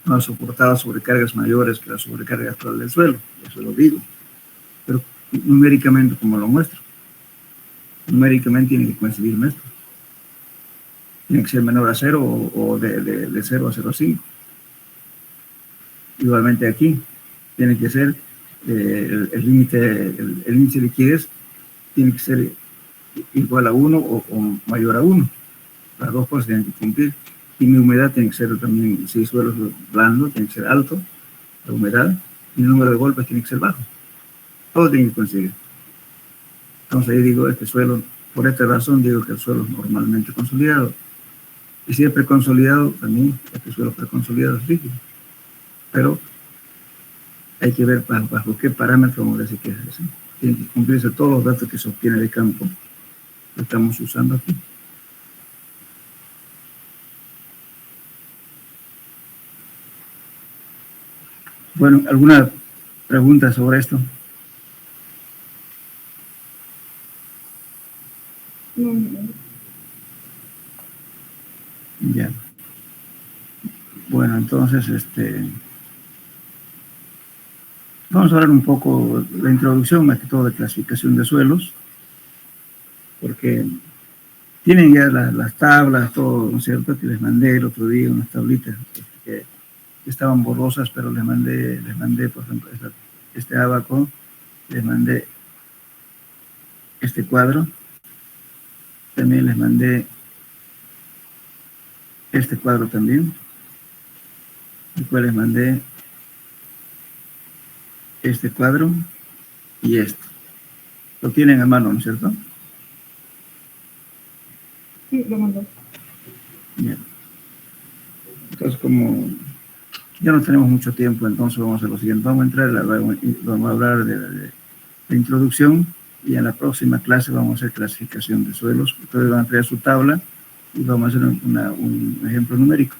no ha soportado sobrecargas mayores que la sobrecarga actual del suelo, eso lo digo, pero numéricamente, como lo muestro, numéricamente tiene que coincidirme esto, tiene que ser menor a 0 o de 0 a 0,5. Igualmente aquí, tiene que ser el límite, el índice de liquidez tiene que ser igual a 1 o mayor a 1. Las dos cosas tienen que cumplir. Y mi humedad tiene que ser también, si el suelo es blando, tiene que ser alto, la humedad, y el número de golpes tiene que ser bajo. Todo tiene que coincidir. Entonces ahí digo, este suelo, por esta razón digo que el suelo es normalmente consolidado. Y si es preconsolidado, también este suelo preconsolidado es rígido. Pero hay que ver bajo qué parámetros vamos a decir que es así. Tienen que cumplirse todos los datos que se obtiene de campo que estamos usando aquí. Bueno, ¿alguna pregunta sobre esto? Ya. Bueno, entonces, vamos a hablar un poco de la introducción, más que todo de clasificación de suelos, porque tienen ya las tablas, todo, ¿no es cierto? Que les mandé el otro día unas tablitas que estaban borrosas, pero les mandé, por ejemplo, este abaco, les mandé este cuadro, también les mandé este cuadro también, después les mandé este cuadro y esto. Lo tienen a mano, ¿no es cierto? Sí, lo mandó. Bien. Entonces, como ya no tenemos mucho tiempo, entonces vamos a hacer lo siguiente. Vamos a entrar, vamos a hablar de introducción y en la próxima clase vamos a hacer clasificación de suelos. Ustedes van a traer su tabla y vamos a hacer un ejemplo numérico.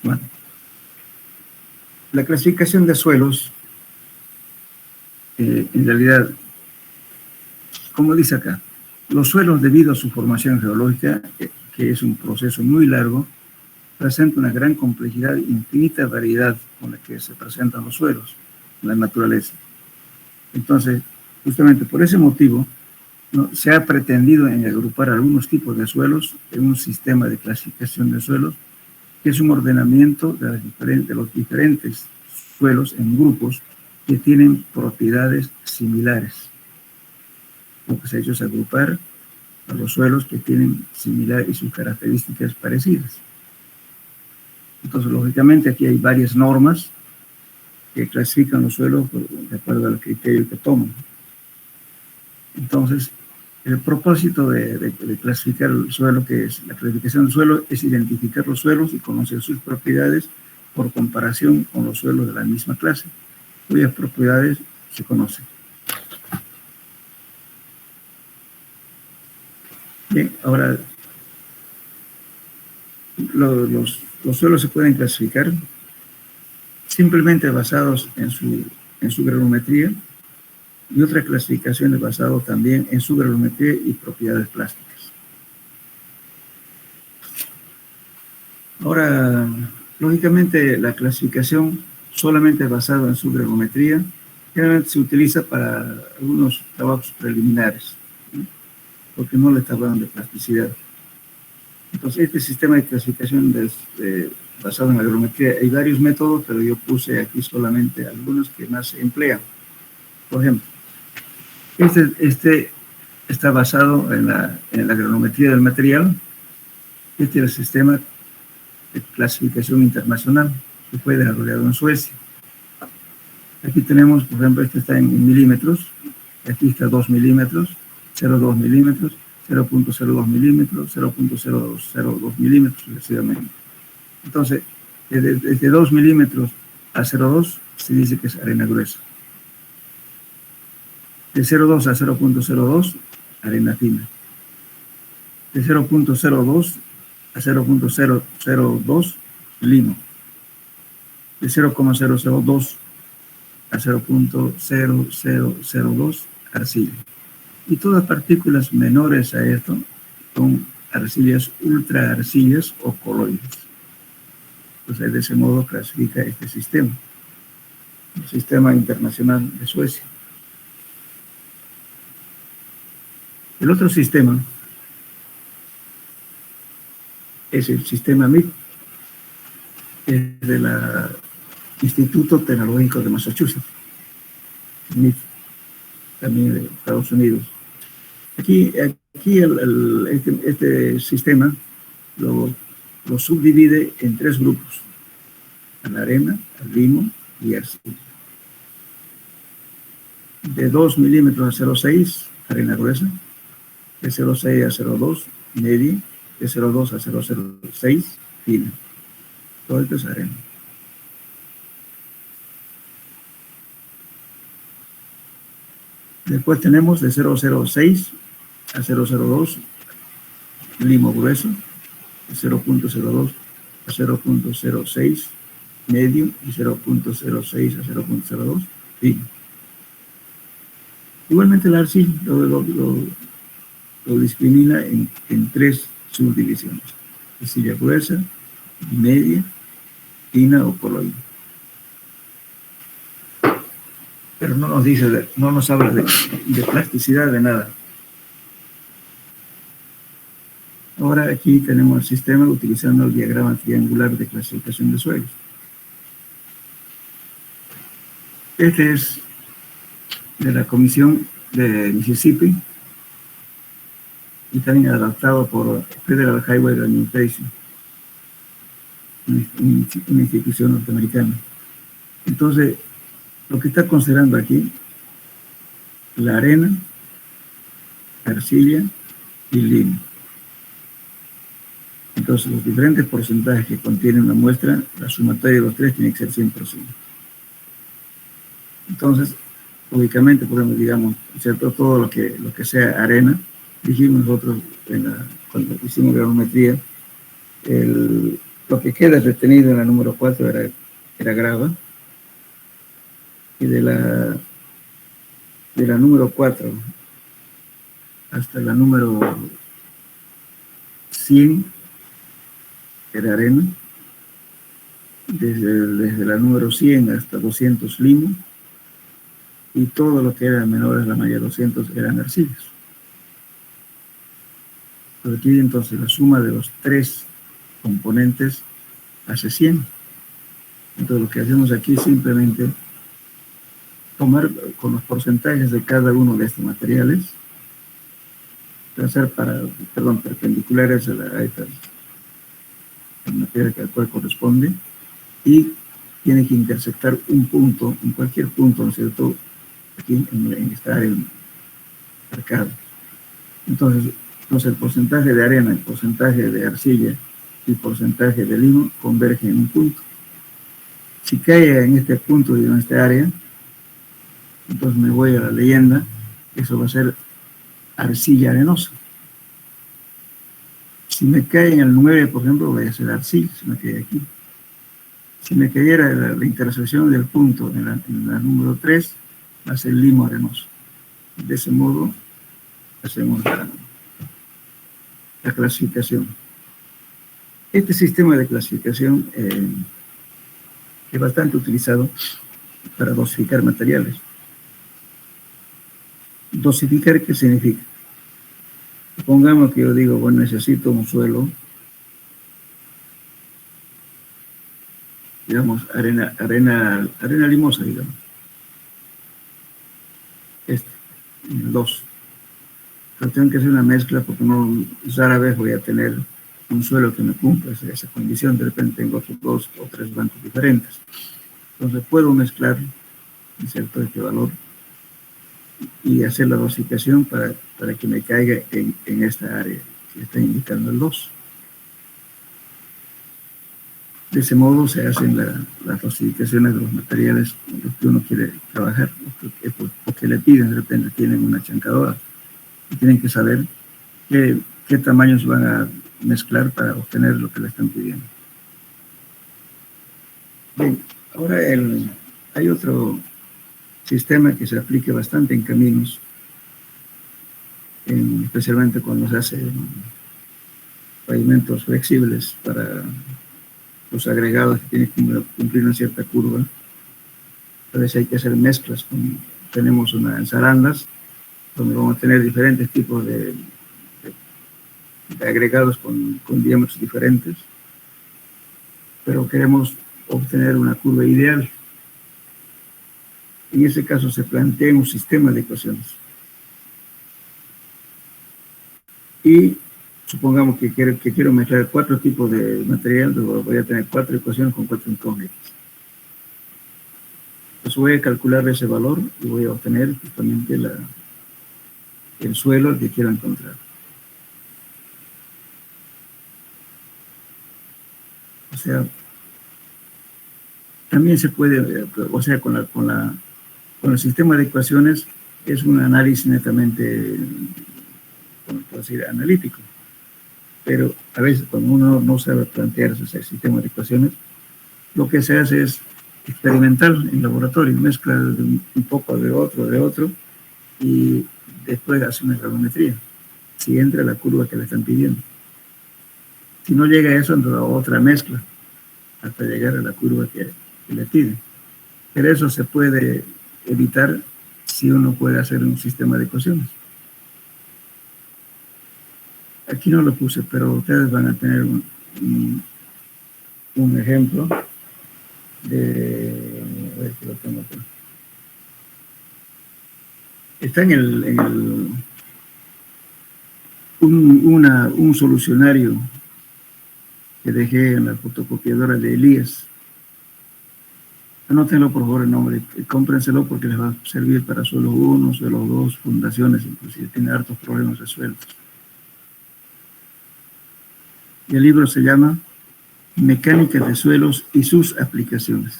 Bueno, la clasificación de suelos, en realidad, como dice acá, los suelos, debido a su formación geológica, que es un proceso muy largo, presenta una gran complejidad e infinita variedad con la que se presentan los suelos en la naturaleza. Entonces, justamente por ese motivo, ¿no?, se ha pretendido en agrupar algunos tipos de suelos en un sistema de clasificación de suelos, que es un ordenamiento de los diferentes suelos en grupos que tienen propiedades similares. Lo que se ha hecho es agrupar a los suelos que tienen similar y sus características parecidas. Entonces, lógicamente, aquí hay varias normas que clasifican los suelos de acuerdo al criterio que toman. Entonces, el propósito de clasificar el suelo, que es la clasificación del suelo, es identificar los suelos y conocer sus propiedades por comparación con los suelos de la misma clase, cuyas propiedades se conocen. Bien, ahora los suelos se pueden clasificar simplemente basados en su granulometría y otras clasificaciones basadas también en su granulometría y propiedades plásticas. Ahora, lógicamente, la clasificación solamente basada en su granulometría generalmente se utiliza para algunos trabajos preliminares, ¿no? Porque no le está hablando de plasticidad. Entonces, este sistema de clasificación basado en la granulometría, hay varios métodos, pero yo puse aquí solamente algunos que más se emplean. Por ejemplo, este está basado en la granulometría del material. Este es el sistema de clasificación internacional que fue desarrollado en Suecia. Aquí tenemos, por ejemplo, este está en milímetros, aquí está 2 milímetros, 0,2 milímetros, 0.02 milímetros, 0.002 milímetros, sucesivamente. Entonces, desde 2 milímetros a 0,2 se dice que es arena gruesa. De 0,2 a 0.02, arena fina. De 0.02 a 0.002, limo. De 0,002 a 0.0002, arcilla. Y todas partículas menores a esto son arcillas, ultra arcillas o coloides. Entonces, de ese modo clasifica este sistema, el sistema internacional de Suecia. El otro sistema es el sistema MIT, es del Instituto Tecnológico de Massachusetts, MIT, también de Estados Unidos. Aquí este sistema lo subdivide en 3 grupos: a la arena, al limo y arcilla. De 2 milímetros a 0,6, arena gruesa. De 0,6 a 0,2, media. De 0,2 a 0,06, fina. Todo esto es arena. Después tenemos de 0,06 a 0,02, limo grueso. De 0.02 a 0.06, medio. Y 0.06 a 0.02, fino. Igualmente la arcilla lo discrimina en 3 subdivisiones: arcilla gruesa, media, fina o coloide. Pero no nos dice, no nos habla de plasticidad, de nada. Ahora aquí tenemos el sistema utilizando el diagrama triangular de clasificación de suelos. Este es de la Comisión de Mississippi y también adaptado por Federal Highway Administration, una institución norteamericana. Entonces, lo que está considerando aquí, la arena, arcilla y limo. Entonces, los diferentes porcentajes que contiene una muestra, la sumatoria de los 3 tiene que ser 100%. Entonces, lógicamente, podemos, digamos, ¿cierto? Todo lo que sea arena, dijimos nosotros cuando hicimos granulometría, lo que queda retenido en la número 4 era grava, y de la número 4 hasta la número 100 era arena, desde la número 100 hasta 200 limo, y todo lo que era menor a la malla 200 eran arcillas. Pero aquí entonces la suma de los 3 componentes hace 100. Entonces lo que hacemos aquí es simplemente tomar con los porcentajes de cada uno de estos materiales, trazar perpendiculares a esta materia al cual corresponde, y tiene que intersectar un punto, en cualquier punto, ¿no es cierto?, aquí en esta área marcada. Entonces el porcentaje de arena, el porcentaje de arcilla y el porcentaje de limo convergen en un punto. Si cae en este punto y en esta área, entonces me voy a la leyenda, eso va a ser arcilla arenosa. Si me cae en el 9, por ejemplo, voy a hacer así, si me cae aquí. Si me cayera la intersección del punto en la número 3, va a ser limo arenoso. De ese modo, hacemos la clasificación. Este sistema de clasificación es bastante utilizado para dosificar materiales. ¿Dosificar qué significa? Supongamos que yo digo, bueno, necesito un suelo, digamos, arena limosa, digamos. El 2. Pero tengo que hacer una mezcla porque no, rara vez voy a tener un suelo que me cumpla esa condición. De repente tengo otros 2 o 3 bancos diferentes. Entonces puedo mezclar, ¿cierto?, este valor y hacer la dosificación para que me caiga en esta área que está indicando el 2. De ese modo se hacen las dosificaciones de los materiales con los que uno quiere trabajar, porque le piden, de repente tienen una chancadora y tienen que saber qué tamaños van a mezclar para obtener lo que le están pidiendo. Bien, ahora hay otro sistema que se aplica bastante en caminos, especialmente cuando se hacen pavimentos flexibles para los agregados que tienen que cumplir una cierta curva. A veces hay que hacer mezclas. Tenemos unas zarandas donde vamos a tener diferentes tipos de agregados con diámetros diferentes, pero queremos obtener una curva ideal. En ese caso se plantea un sistema de ecuaciones. Y supongamos que quiero mezclar 4 tipos de material, voy a tener 4 ecuaciones con 4 incógnitas. Entonces voy a calcular ese valor y voy a obtener justamente el suelo que quiero encontrar. O sea, también se puede, o sea, con el sistema de ecuaciones es un análisis netamente, ¿cómo puedo decir?, analítico. Pero a veces cuando uno no sabe plantearse ese sistema de ecuaciones, lo que se hace es experimentar en laboratorio, mezcla un poco de otro, y después hace una gravimetría, si entra la curva que le están pidiendo. Si no llega a eso, entra otra mezcla, hasta llegar a la curva que le piden. Pero eso se puede evitar si uno puede hacer un sistema de ecuaciones. Aquí no lo puse, pero ustedes van a tener un ejemplo de... A ver si lo tengo acá. Está en un solucionario que dejé en la fotocopiadora de Elías. Anótenlo por favor el nombre, cómprenselo porque les va a servir para suelo 1, suelo 2, fundaciones, inclusive tiene hartos problemas resueltos. Y el libro se llama Mecánica de suelos y sus aplicaciones.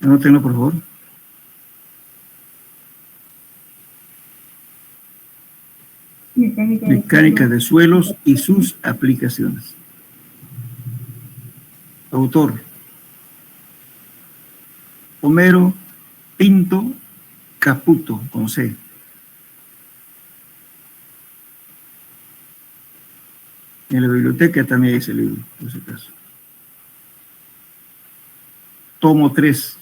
Anótenlo, por favor. Mecánica de suelos y sus aplicaciones. Autor: Homero Pinto Caputo, con C. En la biblioteca también hay ese libro, por si acaso. Tomo 3.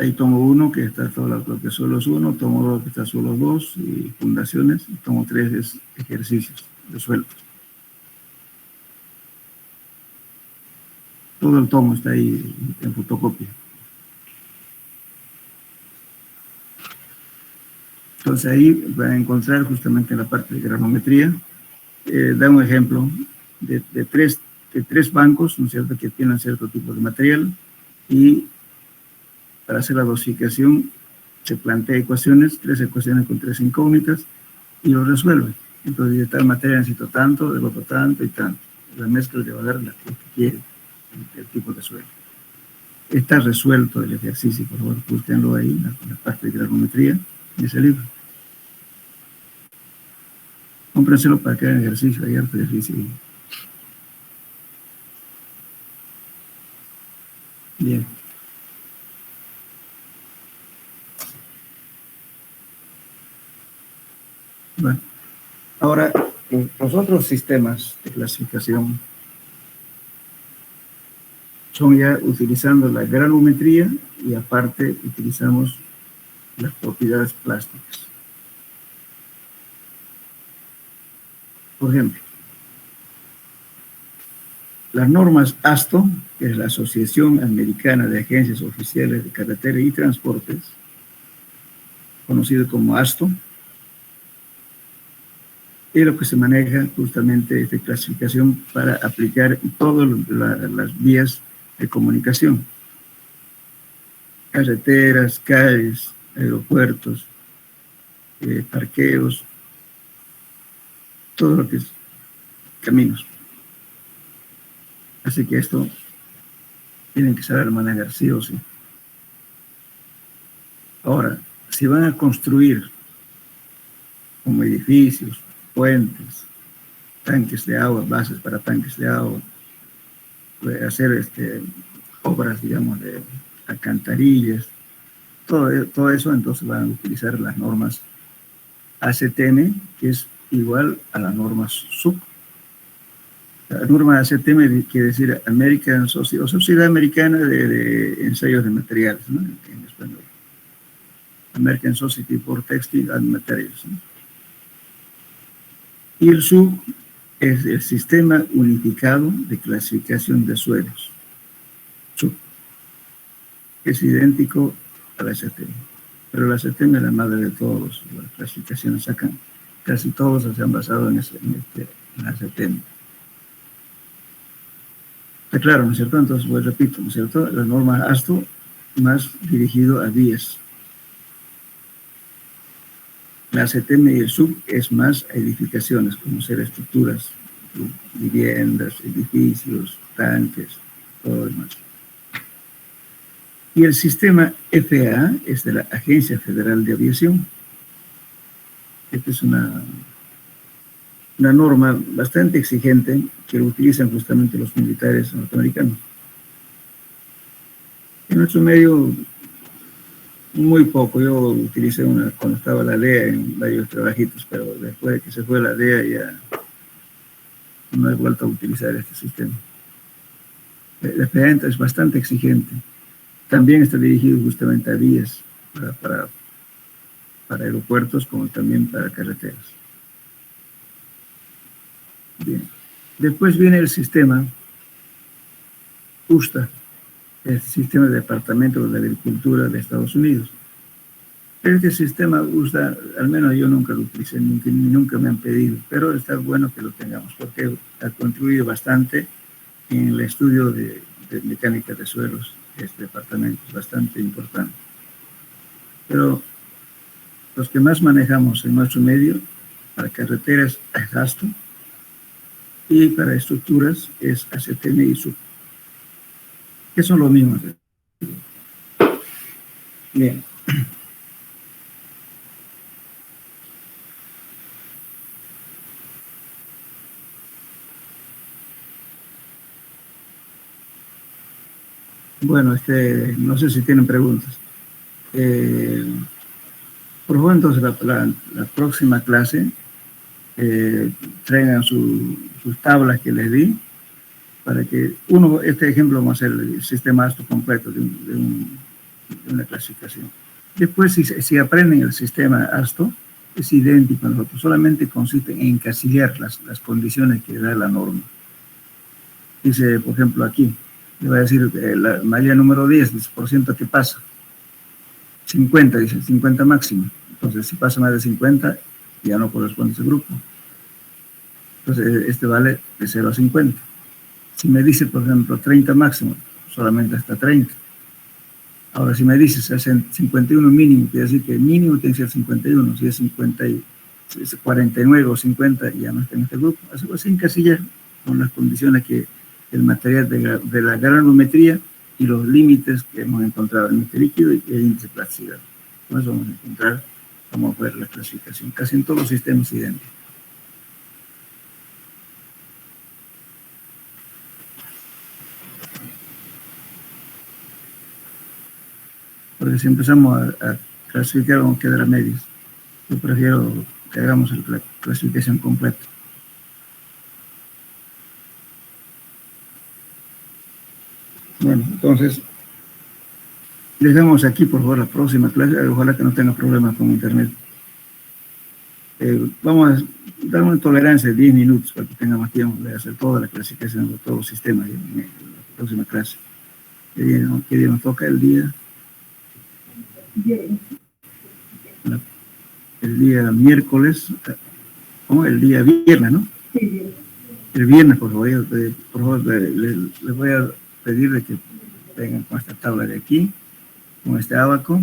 Ahí tomo 1, que está todo lo que solo es 1, tomo 2, que está solo 2, y fundaciones, y tomo 3 es ejercicios de suelo. Todo el tomo está ahí en fotocopia. Entonces ahí van a encontrar justamente en la parte de granulometría, da un ejemplo de tres bancos, ¿no es cierto?, que tienen cierto tipo de material, y para hacer la dosificación se plantea ecuaciones, 3 ecuaciones con 3 incógnitas, y lo resuelve. Entonces de tal materia necesito tanto, del otro tanto y tanto. La mezcla le va a dar lo que quiere. el tipo de suelo. Está resuelto el ejercicio, por favor, búsquenlo ahí, en la parte de granulometría de ese libro. Cómprenselo para que hagan ejercicio, hay harto ejercicio. Bien. Bueno, ahora los otros sistemas de clasificación son ya utilizando la granulometría y aparte utilizamos las propiedades plásticas. Por ejemplo, las normas ASTO, que es la Asociación Americana de Agencias Oficiales de Carretera y Transportes, conocido como ASTO, es lo que se maneja justamente esta clasificación para aplicar en todas las vías de comunicación. Carreteras, calles, aeropuertos, parqueos, todo lo que es caminos. Así que esto tienen que saber manejar sí o sí. Ahora, si van a construir como edificios, puentes, tanques de agua, bases para tanques de agua, hacer obras, digamos, de alcantarillas, todo eso, entonces van a utilizar las normas ACTM, que es igual a las normas SUB. La norma ACTM quiere decir American Society, o Sociedad Americana de Ensayos de Materiales, ¿no? En español. American Society for Textile and Materials, ¿no? Y el SUB es el Sistema Unificado de Clasificación de Suelos. SUB. Es idéntico a la ACTM. Pero la ACTM es la madre de todas las clasificaciones acá. Casi todos se han basado en la ACTM. Está claro, ¿no es cierto? Entonces, pues repito, ¿no es cierto? La norma ASTO más dirigido a vías. La ACTM y el SUB es más a edificaciones, como ser estructuras, viviendas, edificios, tanques, todo lo demás. Y el sistema FAA es de la Agencia Federal de Aviación. Esta es una norma bastante exigente que lo utilizan justamente los militares norteamericanos. En nuestro medio, muy poco. Yo utilicé una cuando estaba la DEA en varios trabajitos, pero después de que se fue la DEA ya no he vuelto a utilizar este sistema. La FAA es bastante exigente. También está dirigido justamente a vías para aeropuertos como también para carreteras. Bien. Después viene el sistema USDA, el Sistema de Departamento de Agricultura de Estados Unidos. Este sistema USDA, al menos yo nunca lo utilicé, nunca me han pedido, pero está bueno que lo tengamos porque ha contribuido bastante en el estudio de mecánica de suelos. Este departamento es bastante importante. Pero los que más manejamos en nuestro medio, para carreteras es ASTO, y para estructuras es ACTM y SUB, que son lo mismo. Bien. Bueno, no sé si tienen preguntas. Por favor, entonces, la próxima clase, traigan sus tablas que les di, para que este ejemplo vamos a hacer el sistema ASTO completo de una clasificación. Después, si aprenden el sistema ASTO, es idéntico a nosotros, solamente consiste en encasillar las condiciones que da la norma. Dice, por ejemplo, aquí, le voy a decir la malla número 10, dice, por ciento que pasa. 50, dice, 50 máximo. Entonces, si pasa más de 50, ya no corresponde a ese grupo. Entonces, este vale de 0 a 50. Si me dice, por ejemplo, 30 máximo, solamente hasta 30. Ahora, si me dice 51 mínimo, quiere decir que el mínimo tiene que ser 51. Si es 49 o 50, ya no está en este grupo. Así encasillar con las condiciones que el material de la granulometría y los límites que hemos encontrado en este líquido y el índice de plasticidad. Con eso vamos a encontrar, vamos a ver la clasificación, casi en todos los sistemas idénticos. Porque si empezamos a clasificar vamos a quedar a medias. Yo prefiero que hagamos la clasificación completa. Bueno, entonces, dejamos aquí, por favor, la próxima clase. Ojalá que no tenga problemas con internet. Vamos a dar una tolerancia de 10 minutos para que tenga más tiempo de hacer toda la clasificación de todos los sistemas en la próxima clase. ¿Qué día nos toca? El día miércoles, ¿cómo? El día viernes, ¿no? Sí, bien. El viernes, por favor, les voy a pedir de que vengan con esta tabla de aquí, con este abaco,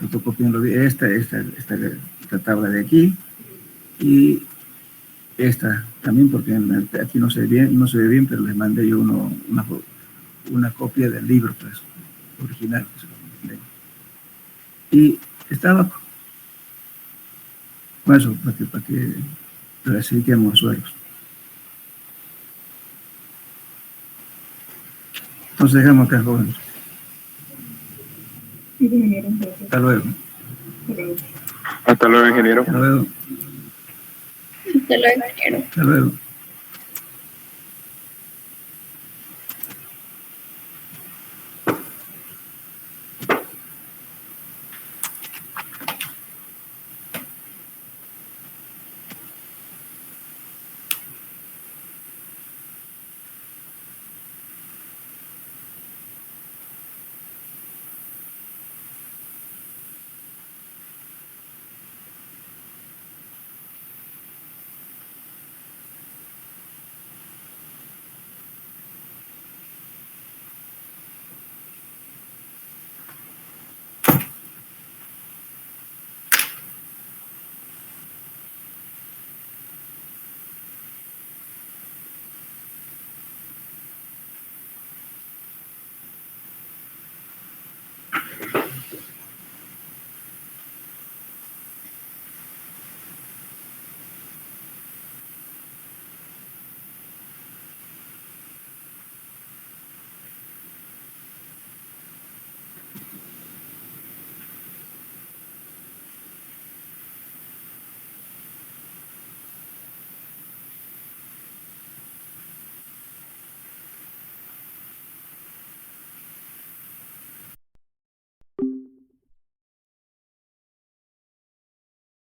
fotocopiando esta tabla de aquí, y esta también, porque aquí no se ve bien, pero les mandé yo una copia del libro, pues, original. Y está abajo. Con eso, para que clasifiquemos suelos. Entonces dejamos acá, jóvenes. Sí, ingeniero. Gracias. Hasta luego. Hasta luego. Hasta luego, ingeniero. Hasta luego. Hasta luego, ingeniero. Hasta luego.